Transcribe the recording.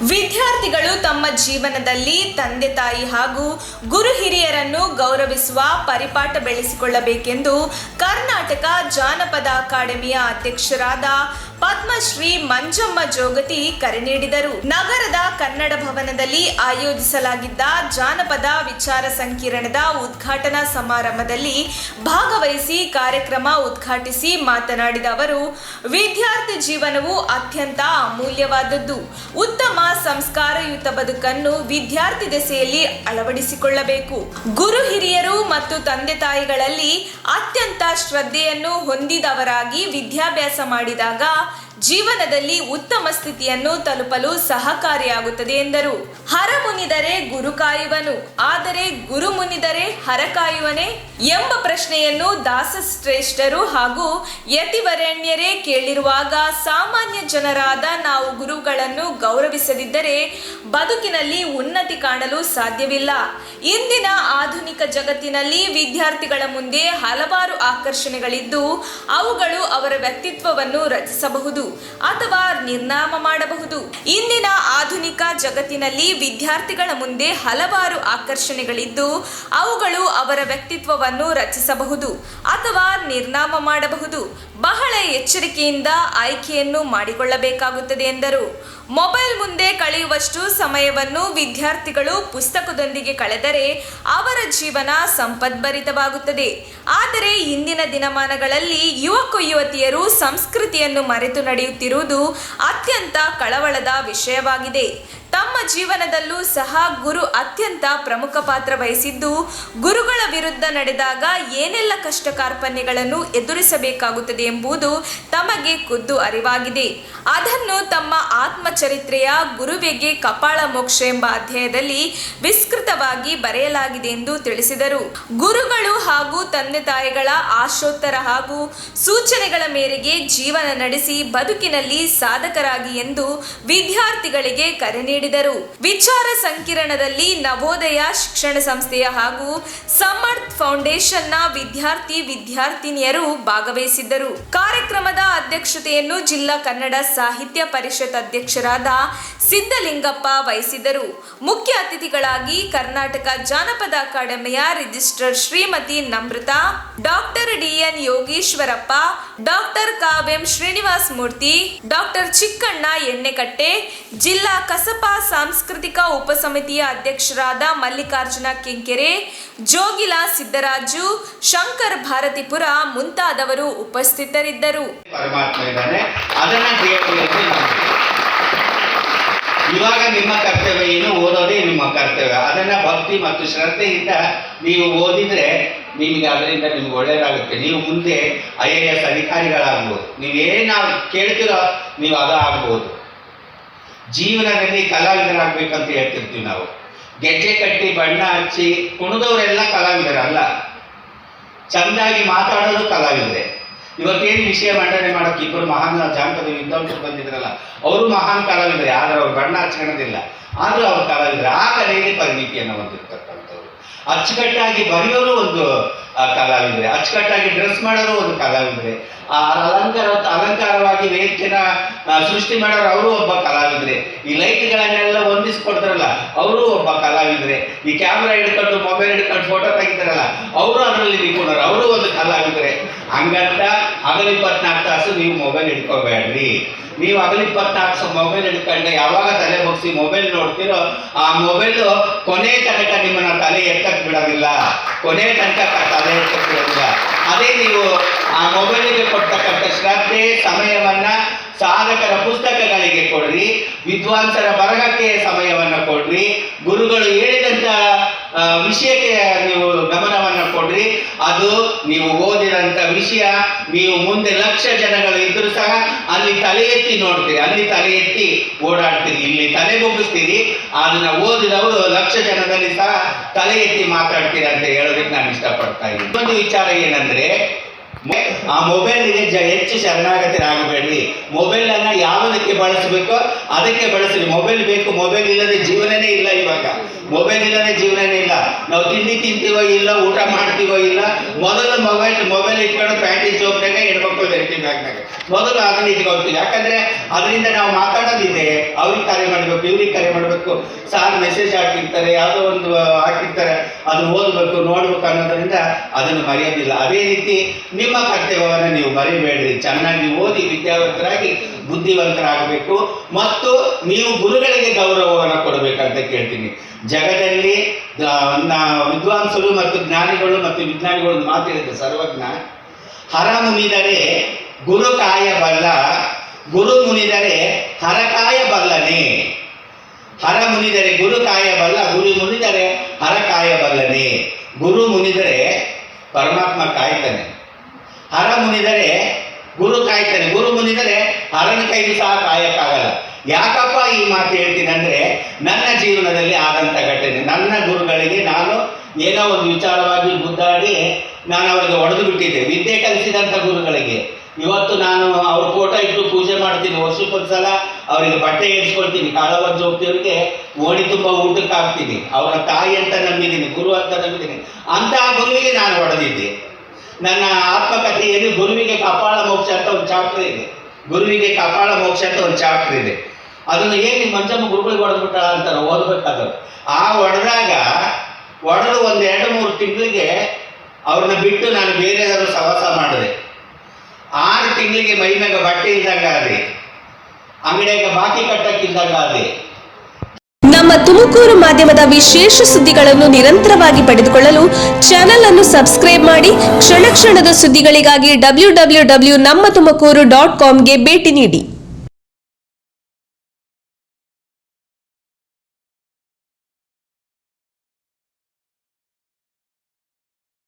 ವಿದ್ಯಾರ್ಥಿಗಳು ತಮ್ಮ ಜೀವನದಲ್ಲಿ ತಂದೆ ತಾಯಿ ಹಾಗೂ ಗುರು ಹಿರಿಯರನ್ನು ಗೌರವಿಸುವ ಪರಿಪಾಠ ಬೆಳೆಸಿಕೊಳ್ಳಬೇಕೆಂದು ಕರ್ನಾಟಕ ಜಾನಪದ ಅಕಾಡೆಮಿಯ ಅಧ್ಯಕ್ಷರಾದ ಪದ್ಮಶ್ರೀ ಮಂಜಮ್ಮ ಜೋಗತಿ ಕರೆ ನೀಡಿದರು. ನಗರದ ಕನ್ನಡ ಭವನದಲ್ಲಿ ಆಯೋಜಿಸಲಾಗಿದ್ದ ಜಾನಪದ ವಿಚಾರ ಸಂಕಿರಣದ ಉದ್ಘಾಟನಾ ಸಮಾರಂಭದಲ್ಲಿ ಭಾಗವಹಿಸಿ ಕಾರ್ಯಕ್ರಮ ಉದ್ಘಾಟಿಸಿ ಮಾತನಾಡಿದ ಅವರು, ವಿದ್ಯಾರ್ಥಿ ಜೀವನವು ಅತ್ಯಂತ ಅಮೂಲ್ಯವಾದದ್ದು. ಉತ್ತಮ ಸಂಸ್ಕಾರಯುತ ಬದುಕನ್ನು ವಿದ್ಯಾರ್ಥಿ ದೆಸೆಯಲ್ಲಿ ಅಳವಡಿಸಿಕೊಳ್ಳಬೇಕು. ಗುರು ಹಿರಿಯರು ಮತ್ತು ತಂದೆ ತಾಯಿಗಳಲ್ಲಿ ಅತ್ಯಂತ ಶ್ರದ್ಧೆಯನ್ನು ಹೊಂದಿದವರಾಗಿ ವಿದ್ಯಾಭ್ಯಾಸ ಮಾಡಿದಾಗ ಜೀವನದಲ್ಲಿ ಉತ್ತಮ ಸ್ಥಿತಿಯನ್ನು ತಲುಪಲು ಸಹಕಾರಿಯಾಗುತ್ತದೆ ಎಂದರು. ಹರ ಮುನಿದರೆ ಗುರು ಕಾಯುವನು, ಆದರೆ ಗುರು ಮುನಿದರೆ ಹರ ಕಾಯುವನೇ ಎಂಬ ಪ್ರಶ್ನೆಯನ್ನು ದಾಸಶ್ರೇಷ್ಠರು ಹಾಗೂ ಯತಿವರೆಣ್ಯರೇ ಕೇಳಿರುವಾಗ ಸಾಮಾನ್ಯ ಜನರಾದ ನಾವು ಗುರುಗಳನ್ನು ಗೌರವಿಸದಿದ್ದರೆ ಬದುಕಿನಲ್ಲಿ ಉನ್ನತಿ ಕಾಣಲು ಸಾಧ್ಯವಿಲ್ಲ. ಇಂದಿನ ಆಧುನಿಕ ಜಗತ್ತಿನಲ್ಲಿ ವಿದ್ಯಾರ್ಥಿಗಳ ಮುಂದೆ ಹಲವಾರು ಆಕರ್ಷಣೆಗಳಿದ್ದು ಅವುಗಳು ಅವರ ವ್ಯಕ್ತಿತ್ವವನ್ನು ರಚಿಸಬಹುದು ಅಥವಾ ನಿರ್ನಾಮ ಮಾಡಬಹುದು. ಇಂದಿನ ಆಧುನಿಕ ಜಗತ್ತಿನಲ್ಲಿ ವಿದ್ಯಾರ್ಥಿಗಳ ಮುಂದೆ ಹಲವಾರು ಆಕರ್ಷಣೆಗಳಿದ್ದು ಅವುಗಳು ಅವರ ವ್ಯಕ್ತಿತ್ವವನ್ನು ರಚಿಸಬಹುದು ಅಥವಾ ನಿರ್ನಾಮ ಮಾಡಬಹುದು. ಬಹಳ ಎಚ್ಚರಿಕೆಯಿಂದ ಆಯ್ಕೆಯನ್ನು ಮಾಡಿಕೊಳ್ಳಬೇಕಾಗುತ್ತದೆ ಎಂದರು. ಮೊಬೈಲ್ ಮುಂದೆ ಕಳೆಯುವಷ್ಟು ಸಮಯವನ್ನು ವಿದ್ಯಾರ್ಥಿಗಳು ಪುಸ್ತಕದೊಂದಿಗೆ ಕಳೆದರೆ ಅವರ ಜೀವನ ಸಂಪದ್ಭರಿತವಾಗುತ್ತದೆ. ಆದರೆ ಇಂದಿನ ದಿನಮಾನಗಳಲ್ಲಿ ಯುವಕ ಯುವತಿಯರು ಸಂಸ್ಕೃತಿಯನ್ನು ಮರೆತು ನಡೆಯುತ್ತಿರುವುದು ಅತ್ಯಂತ ಕಳವಳದ ವಿಷಯವಾಗಿದೆ. ತಮ್ಮ ಜೀವನದಲ್ಲೂ ಸಹ ಗುರು ಅತ್ಯಂತ ಪ್ರಮುಖ ಪಾತ್ರ ವಹಿಸಿದ್ದು, ಗುರುಗಳ ವಿರುದ್ಧ ನಡೆದಾಗ ಏನೆಲ್ಲ ಕಷ್ಟ ಕಾರ್ಪಣ್ಯಗಳನ್ನು ಎದುರಿಸಬೇಕಾಗುತ್ತದೆ ಎಂಬುದು ತಮಗೆ ಖುದ್ದು ಅರಿವಾಗಿದೆ. ಅದನ್ನು ತಮ್ಮ ಆತ್ಮಚರಿತ್ರೆಯ ಗುರುವಿಗೆ ಕಪಾಳ ಮೋಕ್ಷ ಎಂಬ ಅಧ್ಯಾಯದಲ್ಲಿ ವಿಸ್ತೃತವಾಗಿ ಬರೆಯಲಾಗಿದೆ ಎಂದು ತಿಳಿಸಿದರು. ಗುರುಗಳು ಹಾಗೂ ತಂದೆ ತಾಯಿಗಳ ಆಶೋತ್ತರ ಹಾಗೂ ಸೂಚನೆಗಳ ಮೇರೆಗೆ ಜೀವನ ನಡೆಸಿ ಬದುಕಿನಲ್ಲಿ ಸಾಧಕರಾಗಿ ಎಂದು ವಿದ್ಯಾರ್ಥಿಗಳಿಗೆ ಕರೆ ನೀಡಿದರು. ವಿಚಾರ ಸಂಕಿರಣದಲ್ಲಿ ನವೋದಯ ಶಿಕ್ಷಣ ಸಂಸ್ಥೆಯ ಹಾಗೂ ಸಮರ್ಥ್ ಫೌಂಡೇಶನ್ನ ವಿದ್ಯಾರ್ಥಿನಿಯರು ಭಾಗವಹಿಸಿದ್ದರು. ಕಾರ್ಯಕ್ರಮದ ಅಧ್ಯಕ್ಷತೆಯನ್ನು ಜಿಲ್ಲಾ ಕನ್ನಡ ಸಾಹಿತ್ಯ ಪರಿಷತ್ ಅಧ್ಯಕ್ಷರಾದ ಸಿದ್ದಲಿಂಗಪ್ಪ ವಹಿಸಿದ್ದರು. ಮುಖ್ಯ ಅತಿಥಿಗಳಾಗಿ ಕರ್ನಾಟಕ ಜಾನಪದ ಅಕಾಡೆಮಿಯ registrar Shrimati Namrata, doctor D N Yogishwarappa, doctor Kavyam Srinivasa Murthy, doctor Chikkanna Ennekatte, ಜಿಲ್ಲಾ ಕಸಪ ಸಾಂಸ್ಕೃತಿಕ ಉಪಸಮಿತಿಯ ಅಧ್ಯಕ್ಷರಾದ ಮಲ್ಲಿಕಾರ್ಜುನ ಕೆಂಕೆರೆ, ಜೋಗಿಲ ಸಿದ್ದರಾಜು, ಶಂಕರ್ ಭಾರತಿಪುರ ಮುಂತಾದವರು ಉಪಸ್ಥಿತರಿದ್ದರು. ಇವಾಗ ನಿಮ್ಮ ಕರ್ತವ್ಯ ಏನು, ಓದೋದೇ ನಿಮ್ಮ ಕರ್ತವ್ಯ. ಅದನ್ನ ಭಕ್ತಿ ಮತ್ತು ಶ್ರದ್ಧೆಯಿಂದ ನೀವು ಓದಿದ್ರೆ ನಿಮಗೆ ಅದರಿಂದ ನಿಮ್ಗೆ ಒಳ್ಳೆಯದಾಗುತ್ತೆ. ನೀವು ಮುಂದೆ IAS ಅಧಿಕಾರಿಗಳಾಗ್ಬೋದು. ನೀವೇನು ಕೇಳ್ತಿರೋ ನೀವು ಅದು ಆಗ್ಬೋದು. ಜೀವನದಲ್ಲಿ ಕಲಾವಿದರಾಗಬೇಕಂತ ಹೇಳ್ತಿರ್ತೀವಿ ನಾವು. ಗೆಜ್ಜೆ ಕಟ್ಟಿ ಬಣ್ಣ ಹಚ್ಚಿ ಕುಣಿದವರೆಲ್ಲ ಕಲಾವಿದರಲ್ಲ, ಚಂದಾಗಿ ಮಾತಾಡೋದು ಕಲಾವಿದರೆ. ಇವತ್ತೇನು ವಿಷಯ ಮಂಡನೆ ಮಾಡೋಕೆ ಇಬ್ಬರು ಮಹಾನ್ ಜಾನಪದ ವಿದ್ವಾಂಸರು ಬಂದಿದ್ರಲ್ಲ, ಅವರು ಮಹಾನ್ ಕಲಾವಿದರೆ. ಆದರೆ ಅವ್ರು ಬಣ್ಣ ಹಚ್ಕೊಳ್ಳೋದಿಲ್ಲ, ಆದರೂ ಅವ್ರು ಕಲಾವಿದರೆ. ಆ ಕಲೆಯಲ್ಲಿ ಪರಿಣಿತಿಯನ್ನು ಹೊಂದಿರ್ತಕ್ಕಂಥವ್ರು. ಅಚ್ಚುಕಟ್ಟಾಗಿ ಬರೆಯೋರು ಒಂದು ಕಲಾವಿದರೆ, ಅಚ್ಚುಕಟ್ಟಾಗಿ ಡ್ರೆಸ್ ಮಾಡೋರು ಒಂದು ಕಲಾವಿದರೆ, ಅಲಂಕಾರವಾಗಿ ವೇದಿಕೆನ ಸೃಷ್ಟಿ ಮಾಡೋರು ಅವರು ಒಬ್ಬ ಕಲಾವಿದರೆ. ಈ ಲೈಟ್ಗಳನ್ನೆಲ್ಲ ಹೊಂದಿಸ್ಕೊಡ್ತಾರಲ್ಲ ಅವರು ಒಬ್ಬ ಕಲಾವಿದರೆ. ಈ ಕ್ಯಾಮ್ರಾ ಹಿಡ್ಕೊಂಡು ಮೊಬೈಲ್ ಹಿಡ್ಕೊಂಡು ಫೋಟೋ ತೆಗಿತಾರಲ್ಲ ಅವರು ಅದರಲ್ಲಿ ನಿಪುಣರು, ಅವರು ಒಂದು ಕಲಾವಿದರೆ. ಹಂಗಂತ ಹಗಲು 24 ತಾಸು ನೀವು ಮೊಬೈಲ್ ಹಿಡ್ಕೋಬೇಡ್ರಿ. ನೀವು ಹಗಲು 24 ಮೊಬೈಲ್ ಹಿಡ್ಕೊಂಡೆ ಯಾವಾಗ ತಲೆ ಬಗ್ಸಿ ಮೊಬೈಲ್ ನೋಡ್ತೀರೋ ಆ ಮೊಬೈಲು ಕೊನೆ ತನಕ ನಿಮ್ಮನ್ನ ತಲೆ ಎತ್ತಕ್ಕೆ ಬಿಡೋದಿಲ್ಲ, ಕೊನೆ ತನಕ ತಲೆ ಎತ್ತಕ್ಕೆ ಬಿಡೋದಿಲ್ಲ. ಅದೇ ನೀವು ಆ ಮೊಬೈಲಿಗೆ ಕೊಡ್ತಕ್ಕಂಥ ಶ್ರದ್ಧೆ ಸಮಯವನ್ನ ಸಾಧಕರ ಪುಸ್ತಕಗಳಿಗೆ ಕೊಡ್ರಿ, ವಿದ್ವಾಂಸರ ಬರಹಕ್ಕೆ ಸಮಯವನ್ನು ಕೊಡ್ರಿ, ಗುರುಗಳು ಹೇಳಿದಂಥ ವಿಷಯಕ್ಕೆ ನೀವು ಗಮನವನ್ನು ಕೊಡ್ರಿ. ಅದು ನೀವು ಓದಿದಂಥ ವಿಷಯ ನೀವು ಮುಂದೆ ಲಕ್ಷ ಜನಗಳು ಇದ್ರೂ ಸಹ ಅಲ್ಲಿ ತಲೆ ಎತ್ತಿ ನೋಡ್ತೀರಿ, ಅಲ್ಲಿ ತಲೆ ಎತ್ತಿ ಓಡಾಡ್ತೀರಿ, ಇಲ್ಲಿ ತಲೆ ಬೊಗ್ಗಿಸ್ತೀರಿ. ಅದನ್ನ ಓದಿದವರು ಲಕ್ಷ ಜನದಲ್ಲಿ ಸಹ ತಲೆ ಎತ್ತಿ ಮಾತಾಡ್ತೀರಿ ಅಂತ ಹೇಳೋದಕ್ಕೆ ನಾನು ಇಷ್ಟಪಡ್ತಾ ಇದ್ದೀನಿ. ಇನ್ನೊಂದು ವಿಚಾರ ಏನಂದ್ರೆ, ಆ ಮೊಬೈಲಿಗೆ ಹೆಚ್ಚು ಶರಣಾಗತರಾಗಬೇಡ್ರಿ. ಮೊಬೈಲ್ ಅನ್ನ ಯಾವುದಕ್ಕೆ ಬಳಸಬೇಕೋ ಅದಕ್ಕೆ ಬಳಸ್ರಿ. ಮೊಬೈಲ್ ಬೇಕು, ಮೊಬೈಲ್ ಇಲ್ಲದೆ ಜೀವನನೇ ಇಲ್ಲ. ಇವಾಗ ಮೊಬೈಲ್ ಇಲ್ಲದೆ ಜೀವನನೇ ಇಲ್ಲ. ನಾವು ತಿಂಡಿ ತಿಂತೀವೋ ಇಲ್ಲ, ಊಟ ಮಾಡ್ತೀವೋ ಇಲ್ಲ, ಮೊದಲು ಮೊಬೈಲ್ ಇಟ್ಕೊಂಡು ಪ್ಯಾಂಟಿನ ಜೋಬ್ನಾಗ ಹೆಣ್ಮಕ್ಳು ವ್ಯಕ್ತಿ ಬ್ಯಾಗ್ನಾಗ ಮೊದಲು ಅದನ್ನ ಇಟ್ಕೊಳ್ತೀವಿ. ಯಾಕಂದ್ರೆ ಅದರಿಂದ ನಾವು ಮಾತಾಡೋದಿದೆ, ಅವ್ರಿಗೆ ಕರೆ ಮಾಡಬೇಕು, ಇವ್ರಿಗೆ ಕರೆ ಮಾಡಬೇಕು, ಸಾರ್ ಮೆಸೇಜ್ ಹಾಕಿರ್ತಾರೆ, ಯಾವುದೋ ಒಂದು ಹಾಕಿರ್ತಾರೆ, ಅದನ್ನ ಓದಬೇಕು ನೋಡ್ಬೇಕು ಅನ್ನೋದ್ರಿಂದ ಅದನ್ನು ಮರೆಯೋದಿಲ್ಲ. ಅದೇ ರೀತಿ ನಿಮ್ಮ ಕರ್ತವ್ಯವನ್ನು ನೀವು ಮರಿಬೇಡ್ರಿ. ಚೆನ್ನಾಗಿ ಓದಿ ವಿದ್ಯಾವಂತರಾಗಿ ಬುದ್ಧಿವಂತರಾಗಬೇಕು ಮತ್ತು ನೀವು ಗುರುಗಳಿಗೆ ಗೌರವವನ್ನು ಕೊಡಬೇಕಂತ ಕೇಳ್ತೀನಿ. ಜಗದಲ್ಲಿ ವಿದ್ವಾಂಸರು ಮತ್ತು ಜ್ಞಾನಿಗಳು ಮತ್ತು ವಿಜ್ಞಾನಿಗಳು ಮಾತು ಹೇಳಿದೆ, ಸರ್ವಜ್ಞ. ಹರ ಮುನಿದರೆ ಗುರು ಕಾಯಬಲ್ಲ, ಗುರು ಮುನಿದರೆ ಹರ ಕಾಯಬಲ್ಲನೆ. ಹರ ಮುನಿದರೆ ಗುರು ಕಾಯಬಲ್ಲ, ಗುರು ಮುನಿದರೆ ಹರ ಕಾಯಬಲ್ಲನೆ. ಗುರು ಮುನಿದರೆ ಪರಮಾತ್ಮ ಕಾಯ್ತಾನೆ, ಹರ ಮುನಿದರೆ ಗುರು ಕಾಯ್ತಾನೆ, ಗುರು ಮುನಿದರೆ ಹರನ ಕೈಗೂ ಸಹ ಕಾಯಕ್ಕಾಗಲ್ಲ. ಯಾಕಪ್ಪ ಈ ಮಾತು ಹೇಳ್ತೀನಿ ಅಂದರೆ, ನನ್ನ ಜೀವನದಲ್ಲಿ ಆದಂಥ ಘಟನೆ. ನನ್ನ ಗುರುಗಳಿಗೆ ನಾನು ಏನೋ ಒಂದು ವಿಚಾರವಾಗಿ ಗುದ್ದಾಡಿ ನಾನು ಅವರಿಗೆ ಹೊಡೆದು ಬಿಟ್ಟಿದ್ದೆ. ವಿದ್ಯೆ ಕಲಿಸಿದಂಥ ಗುರುಗಳಿಗೆ ಇವತ್ತು ನಾನು ಅವ್ರ ಫೋಟೋ ಇಟ್ಟು ಪೂಜೆ ಮಾಡ್ತೀನಿ, ವರ್ಷಕ್ಕೊಂದ್ಸಲ ಅವರಿಗೆ ಬಟ್ಟೆ ಏರಿಸ್ಕೊಳ್ತೀನಿ, ಕಾಳವಜ್ಜ ಹೋಗ್ತಿವ್ರಿಗೆ ಓಣಿ ತುಂಬ ಊಟಕ್ಕೆ ಹಾಕ್ತೀನಿ, ಅವರ ತಾಯಿ ಅಂತ ನಂಬಿದ್ದೀನಿ, ಗುರು ಅಂತ ನಂಬಿದ್ದೀನಿ. ಅಂತಹ ಗುರುವಿಗೆ ನಾನು ಹೊಡೆದಿದ್ದೆ. ನನ್ನ ಆತ್ಮಕಥೆಯಲ್ಲಿ ಗುರುವಿಗೆ ಕಪಾಳ ಮೋಕ್ಷ ಅಂತ ಒಂದು ಚಾಪ್ಟರ್ ಇದೆ, ಗುರುವಿಗೆ ಕಪಾಳ ಮೋಕ್ಷ ಅಂತ ಒಂದು ಚಾಪ್ಟರ್ ಇದೆ. ಅದನ್ನು ಹೇಗೆ ಮಂಜಮ್ಮ ಗುರುಗಳಿಗೆ ಹೊಡೆದ್ಬಿಟ್ಟ ಅಂತ ನಾವು ಓದಬೇಕಾದ್ರು. ಆ ಹೊಡೆದು ಒಂದು 2-3 ತಿಂಗಳಿಗೆ ಅವ್ರನ್ನ ಬಿಟ್ಟು ನಾನು ಬೇರೆ ಏನಾದ್ರು ಸವಾಸ ಮಾಡಿದೆ. 6 ತಿಂಗಳಿಗೆ ಮೈ ಮ್ಯಾಗ ಬಟ್ಟೆ ಇದ್ದಂಗ ಅದೇ, ಅಂಗಡಿಯಾಗ ಬಾಕಿ ಕಟ್ಟಕ್ಕಿದ್ದಂಗ ಅದೇ. ನಮ್ಮ ತುಮಕೂರು ಮಾಧ್ಯಮದ ವಿಶೇಷ ಸುದ್ದಿಗಳನ್ನು ನಿರಂತರವಾಗಿ ಪಡೆದುಕೊಳ್ಳಲು ಚಾನೆಲ್ ಅನ್ನು ಸಬ್ಸ್ಕ್ರೈಬ್ ಮಾಡಿ. ಕ್ಷಣ ಕ್ಷಣದ ಸುದ್ದಿಗಳಿಗಾಗಿ www.nammathumakuru.com ಗೆ ಭೇಟಿ ನೀಡಿ.